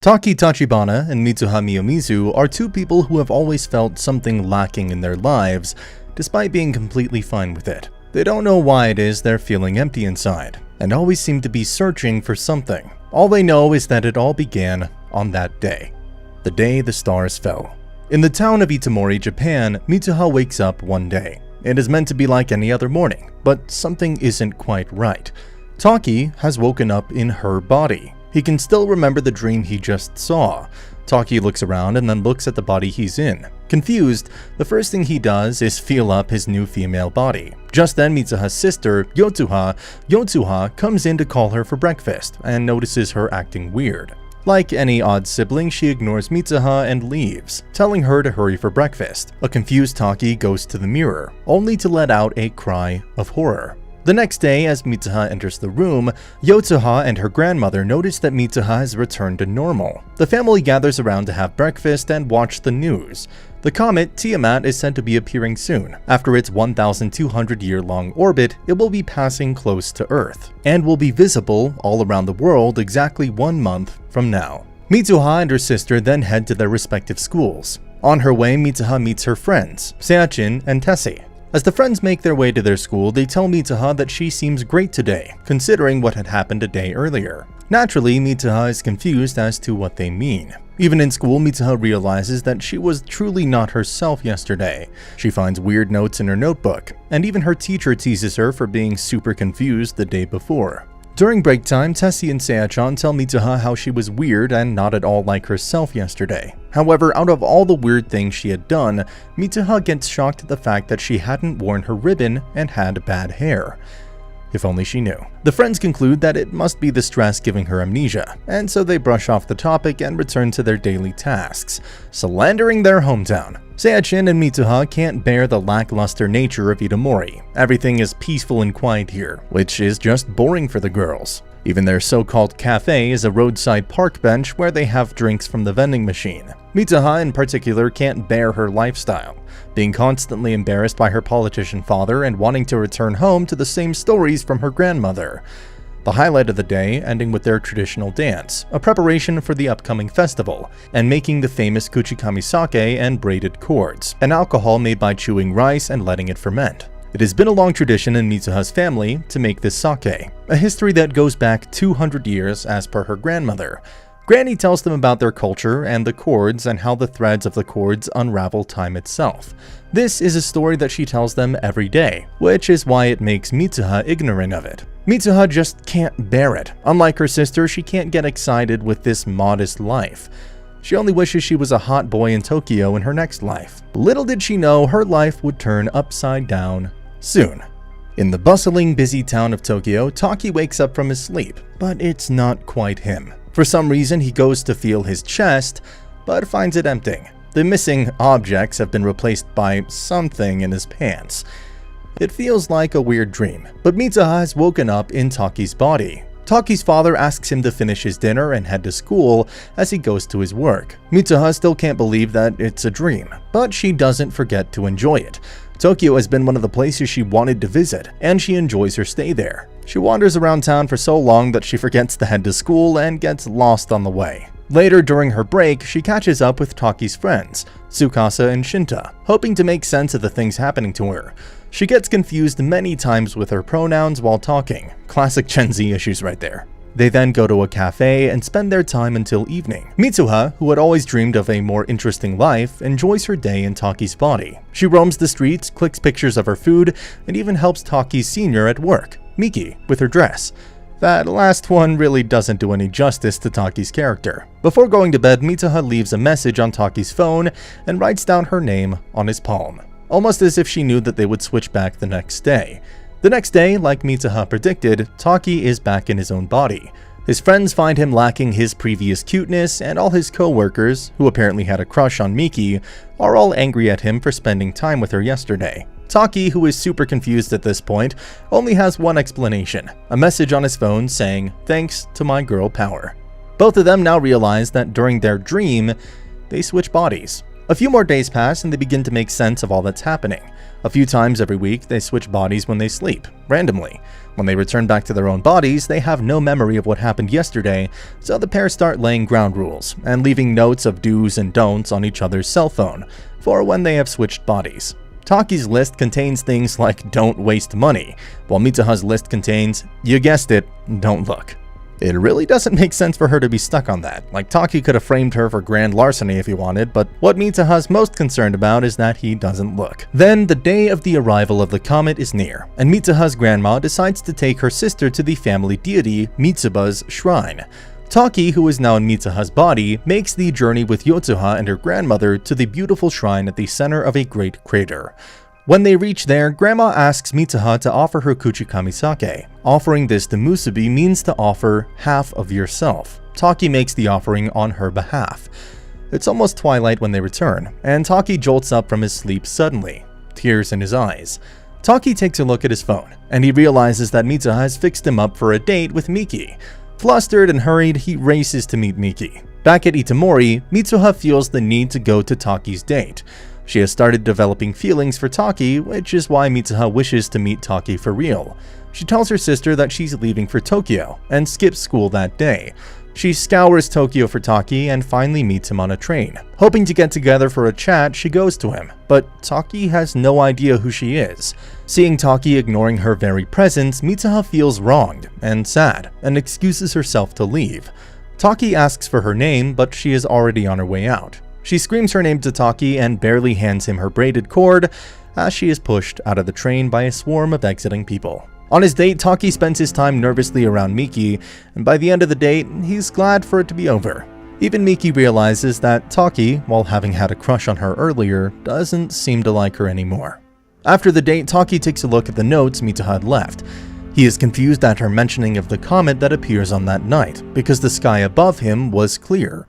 Taki Tachibana and Mitsuha Miyomizu are two people who have always felt something lacking in their lives, despite being completely fine with it. They don't know why it is they're feeling empty inside, and always seem to be searching for something. All they know is that it all began on that day, the day the stars fell. In the town of Itomori, Japan, Mitsuha wakes up one day. It is meant to be like any other morning, but something isn't quite right. Taki has woken up in her body. He can still remember the dream he just saw. Taki looks around and then looks at the body he's in. Confused, the first thing he does is feel up his new female body. Just then, Mitsuha's sister, Yotsuha, comes in to call her for breakfast and notices her acting weird. Like any odd sibling, she ignores Mitsuha and leaves, telling her to hurry for breakfast. A confused Taki goes to the mirror, only to let out a cry of horror. The next day, as Mitsuha enters the room, Yotsuha and her grandmother notice that Mitsuha has returned to normal. The family gathers around to have breakfast and watch the news. The comet Tiamat is said to be appearing soon. After its 1,200-year-long orbit, it will be passing close to Earth, and will be visible all around the world exactly 1 month from now. Mitsuha and her sister then head to their respective schools. On her way, Mitsuha meets her friends, Seachin and Tessie. As the friends make their way to their school, they tell Mitsuha that she seems great today, considering what had happened a day earlier. Naturally, Mitsuha is confused as to what they mean. Even in school, Mitsuha realizes that she was truly not herself yesterday. She finds weird notes in her notebook, and even her teacher teases her for being super confused the day before. During break time, Tessie and Seachan tell Mitsuha how she was weird and not at all like herself yesterday. However, out of all the weird things she had done, Mitsuha gets shocked at the fact that she hadn't worn her ribbon and had bad hair. If only she knew. The friends conclude that it must be the stress giving her amnesia, and so they brush off the topic and return to their daily tasks, slandering their hometown. Seachin and Mitsuha can't bear the lackluster nature of Itomori. Everything is peaceful and quiet here, which is just boring for the girls. Even their so-called cafe is a roadside park bench where they have drinks from the vending machine. Mitsuha in particular can't bear her lifestyle, being constantly embarrassed by her politician father and wanting to return home to the same stories from her grandmother. The highlight of the day ending with their traditional dance, a preparation for the upcoming festival, and making the famous kuchikami sake and braided cords, an alcohol made by chewing rice and letting it ferment. It has been a long tradition in Mitsuha's family to make this sake, a history that goes back 200 years as per her grandmother. Granny tells them about their culture and the cords and how the threads of the cords unravel time itself. This is a story that she tells them every day, which is why it makes Mitsuha ignorant of it. Mitsuha just can't bear it. Unlike her sister, she can't get excited with this modest life. She only wishes she was a hot boy in Tokyo in her next life. Little did she know her life would turn upside down soon. In the bustling, busy town of Tokyo, Taki wakes up from his sleep, but it's not quite him. For some reason, he goes to feel his chest, but finds it empty. The missing objects have been replaced by something in his pants. It feels like a weird dream, but Mitsuha has woken up in Taki's body. Taki's father asks him to finish his dinner and head to school as he goes to his work. Mitsuha still can't believe that it's a dream, but she doesn't forget to enjoy it. Tokyo has been one of the places she wanted to visit, and she enjoys her stay there. She wanders around town for so long that she forgets to head to school and gets lost on the way. Later, during her break, she catches up with Taki's friends, Tsukasa and Shinta, hoping to make sense of the things happening to her. She gets confused many times with her pronouns while talking. Classic Gen Z issues right there. They then go to a cafe and spend their time until evening. Mitsuha, who had always dreamed of a more interesting life, enjoys her day in Taki's body. She roams the streets, clicks pictures of her food, and even helps Taki's senior at work, Miki, with her dress. That last one really doesn't do any justice to Taki's character. Before going to bed, Mitsuha leaves a message on Taki's phone and writes down her name on his palm, almost as if she knew that they would switch back the next day. The next day, like Mitsuha predicted, Taki is back in his own body. His friends find him lacking his previous cuteness, and all his co-workers, who apparently had a crush on Miki, are all angry at him for spending time with her yesterday. Taki, who is super confused at this point, only has one explanation, a message on his phone saying, "Thanks to my girl power." Both of them now realize that during their dream, they switch bodies. A few more days pass and they begin to make sense of all that's happening. A few times every week, they switch bodies when they sleep, randomly. When they return back to their own bodies, they have no memory of what happened yesterday, so the pair start laying ground rules and leaving notes of do's and don'ts on each other's cell phone for when they have switched bodies. Taki's list contains things like don't waste money, while Mitsuha's list contains, you guessed it, don't look. It really doesn't make sense for her to be stuck on that. Like, Taki could have framed her for grand larceny if he wanted, but what Mitsuha's most concerned about is that he doesn't look. Then, the day of the arrival of the comet is near, and Mitsuha's grandma decides to take her sister to the family deity Mitsuba's shrine. Taki, who is now in Mitsuha's body, makes the journey with Yotsuha and her grandmother to the beautiful shrine at the center of a great crater. When they reach there, Grandma asks Mitsuha to offer her Kuchikami sake. Offering this to Musubi means to offer half of yourself. Taki makes the offering on her behalf. It's almost twilight when they return, and Taki jolts up from his sleep suddenly, tears in his eyes. Taki takes a look at his phone, and he realizes that Mitsuha has fixed him up for a date with Miki. Flustered and hurried, he races to meet Miki. Back at Itomori, Mitsuha feels the need to go to Taki's date. She has started developing feelings for Taki, which is why Mitsuha wishes to meet Taki for real. She tells her sister that she's leaving for Tokyo and skips school that day. She scours Tokyo for Taki and finally meets him on a train. Hoping to get together for a chat, she goes to him, but Taki has no idea who she is. Seeing Taki ignoring her very presence, Mitsuha feels wronged and sad and excuses herself to leave. Taki asks for her name, but she is already on her way out. She screams her name to Taki and barely hands him her braided cord as she is pushed out of the train by a swarm of exiting people. On his date, Taki spends his time nervously around Miki, and by the end of the date, he's glad for it to be over. Even Miki realizes that Taki, while having had a crush on her earlier, doesn't seem to like her anymore. After the date, Taki takes a look at the notes Mitsuha had left. He is confused at her mentioning of the comet that appears on that night, because the sky above him was clear.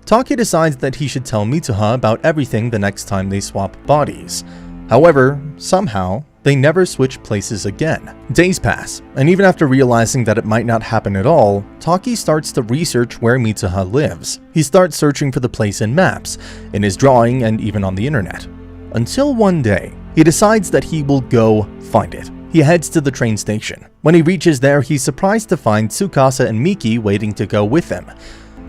Taki decides that he should tell Mitsuha about everything the next time they swap bodies. However, somehow, they never switch places again. Days pass, and even after realizing that it might not happen at all, Taki starts to research where Mitsuha lives. He starts searching for the place in maps, in his drawing, and even on the internet. Until one day, he decides that he will go find it. He heads to the train station. When he reaches there, he's surprised to find Tsukasa and Miki waiting to go with him.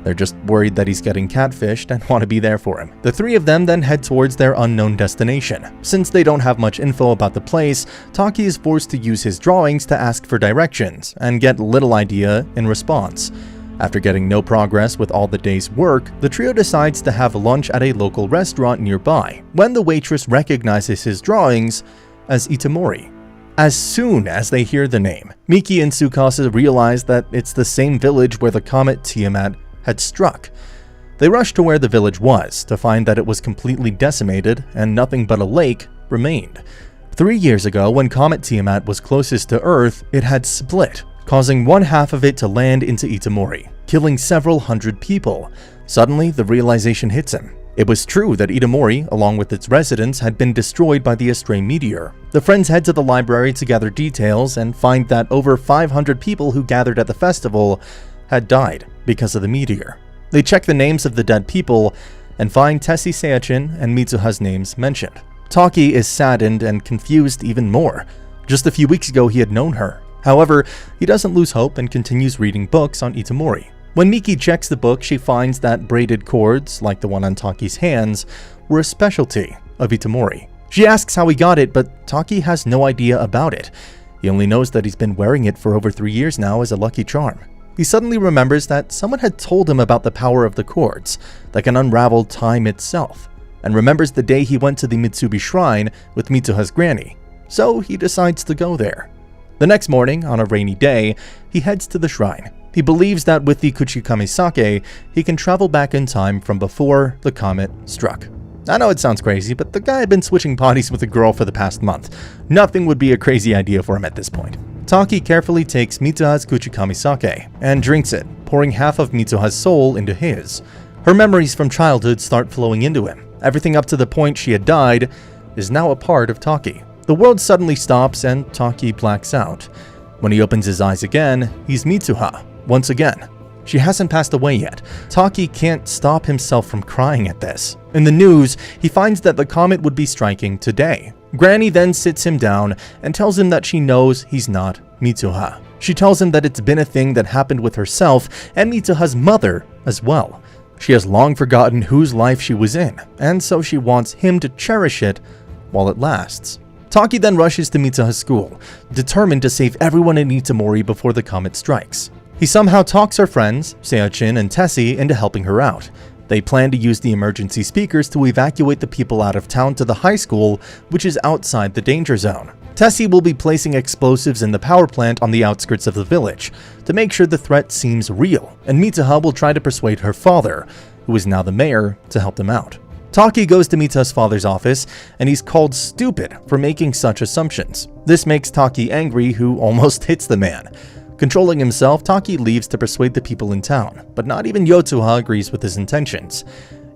They're just worried that he's getting catfished and want to be there for him. The three of them then head towards their unknown destination. Since they don't have much info about the place, Taki is forced to use his drawings to ask for directions and get little idea in response. After getting no progress with all the day's work, the trio decides to have lunch at a local restaurant nearby, when the waitress recognizes his drawings as Itomori. As soon as they hear the name, Miki and Tsukasa realize that it's the same village where the comet Tiamat had struck. They rushed to where the village was to find that it was completely decimated and nothing but a lake remained. 3 years ago, when Comet Tiamat was closest to Earth, it had split, causing one half of it to land into Itomori, killing several hundred people. Suddenly, the realization hits him. It was true that Itomori, along with its residents, had been destroyed by the Astray meteor. The friends head to the library to gather details and find that over 500 people who gathered at the festival had died because of the meteor. They check the names of the dead people and find Tessie Seichin and Mitsuha's names mentioned. Taki is saddened and confused even more. Just a few weeks ago he had known her. However, he doesn't lose hope and continues reading books on Itomori. When Miki checks the book, she finds that braided cords, like the one on Taki's hands, were a specialty of Itomori. She asks how he got it, but Taki has no idea about it. He only knows that he's been wearing it for over 3 years now as a lucky charm. He suddenly remembers that someone had told him about the power of the cords that can unravel time itself, and remembers the day he went to the Mitsubi shrine with Mitsuha's granny, so he decides to go there. The next morning, on a rainy day, he heads to the shrine. He believes that with the Kuchikami sake, he can travel back in time from before the comet struck. I know it sounds crazy, but the guy had been switching bodies with a girl for the past month. Nothing would be a crazy idea for him at this point. Taki carefully takes Mitsuha's Kuchikami sake and drinks it, pouring half of Mitsuha's soul into his. Her memories from childhood start flowing into him. Everything up to the point she had died is now a part of Taki. The world suddenly stops and Taki blacks out. When he opens his eyes again, he's Mitsuha, once again. She hasn't passed away yet. Taki can't stop himself from crying at this. In the news, he finds that the comet would be striking today. Granny then sits him down and tells him that she knows he's not Mitsuha. She tells him that it's been a thing that happened with herself and Mitsuha's mother as well. She has long forgotten whose life she was in, and so she wants him to cherish it while it lasts. Taki then rushes to Mitsuha's school, determined to save everyone in Itomori before the comet strikes. He somehow talks her friends, Seochin and Tessie, into helping her out. They plan to use the emergency speakers to evacuate the people out of town to the high school, which is outside the danger zone. Tessie will be placing explosives in the power plant on the outskirts of the village to make sure the threat seems real, and Mitsuha will try to persuade her father, who is now the mayor, to help them out. Taki goes to Mitsuha's father's office, and he's called stupid for making such assumptions. This makes Taki angry, who almost hits the man. Controlling himself, Taki leaves to persuade the people in town, but not even Yotsuha agrees with his intentions.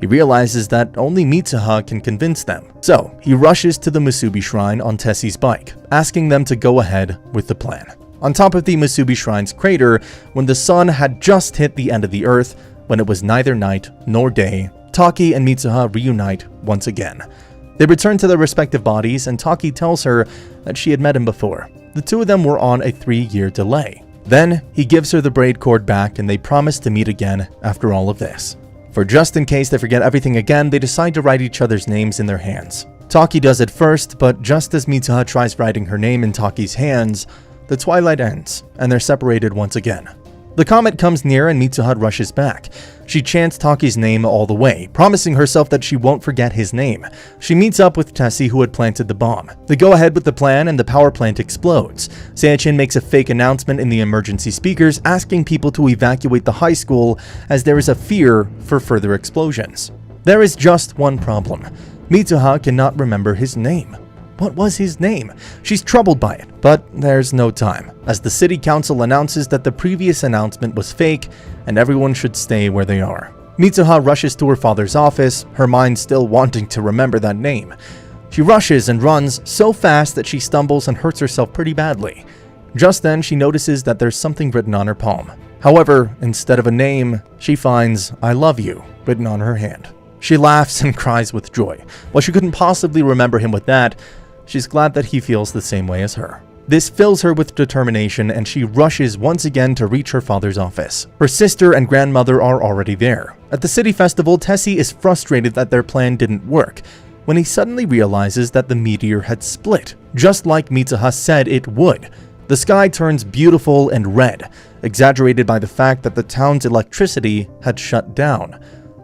He realizes that only Mitsuha can convince them, so he rushes to the Musubi Shrine on Tessie's bike, asking them to go ahead with the plan. On top of the Musubi Shrine's crater, when the sun had just hit the end of the earth, when it was neither night nor day, Taki and Mitsuha reunite once again. They return to their respective bodies, and Taki tells her that she had met him before. The two of them were on a 3-year delay. Then, he gives her the braid cord back, and they promise to meet again after all of this. For just in case they forget everything again, they decide to write each other's names in their hands. Taki does it first, but just as Mitsuha tries writing her name in Taki's hands, the twilight ends, and they're separated once again. The comet comes near and Mitsuha rushes back. She chants Taki's name all the way, promising herself that she won't forget his name. She meets up with Tessie, who had planted the bomb. They go ahead with the plan and the power plant explodes. Seochin makes a fake announcement in the emergency speakers asking people to evacuate the high school as there is a fear for further explosions. There is just one problem. Mitsuha cannot remember his name. What was his name? She's troubled by it, but there's no time, as the city council announces that the previous announcement was fake and everyone should stay where they are. Mitsuha rushes to her father's office, her mind still wanting to remember that name. She rushes and runs so fast that she stumbles and hurts herself pretty badly. Just then, she notices that there's something written on her palm. However, instead of a name, she finds "I love you" written on her hand. She laughs and cries with joy. While she couldn't possibly remember him with that, she's glad that he feels the same way as her. This fills her with determination, and she rushes once again to reach her father's office. Her sister and grandmother are already there. At the city festival, Tessie is frustrated that their plan didn't work, when he suddenly realizes that the meteor had split, just like Mitsuha said it would. The sky turns beautiful and red, exaggerated by the fact that the town's electricity had shut down.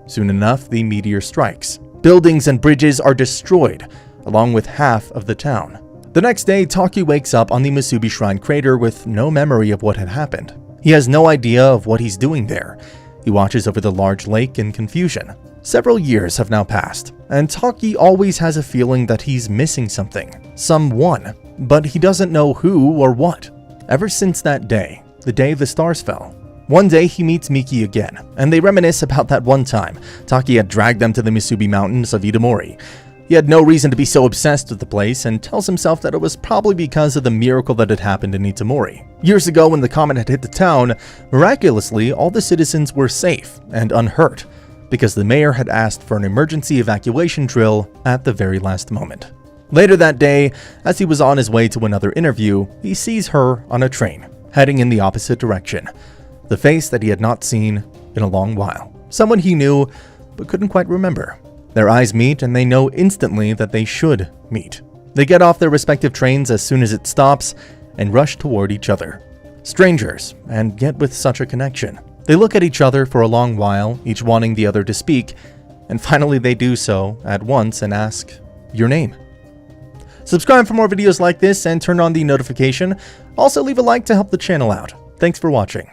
Soon enough, the meteor strikes. Buildings and bridges are destroyed, along with half of the town. The next day, Taki wakes up on the Musubi Shrine crater with no memory of what had happened. He has no idea of what he's doing there. He watches over the large lake in confusion. Several years have now passed, and Taki always has a feeling that he's missing something, someone, but he doesn't know who or what. Ever since that day, the day the stars fell. One day he meets Miki again, and they reminisce about that one time Taki had dragged them to the Musubi Mountains of Itomori. He had no reason to be so obsessed with the place and tells himself that it was probably because of the miracle that had happened in Itomori. Years ago, when the comet had hit the town, miraculously all the citizens were safe and unhurt because the mayor had asked for an emergency evacuation drill at the very last moment. Later that day, as he was on his way to another interview, he sees her on a train, heading in the opposite direction. The face that he had not seen in a long while. Someone he knew, but couldn't quite remember. Their eyes meet, and they know instantly that they should meet. They get off their respective trains as soon as it stops and rush toward each other. Strangers, and yet with such a connection. They look at each other for a long while, each wanting the other to speak, and finally they do so at once and ask, "Your name?" Subscribe for more videos like this and turn on the notification. Also leave a like to help the channel out. Thanks for watching.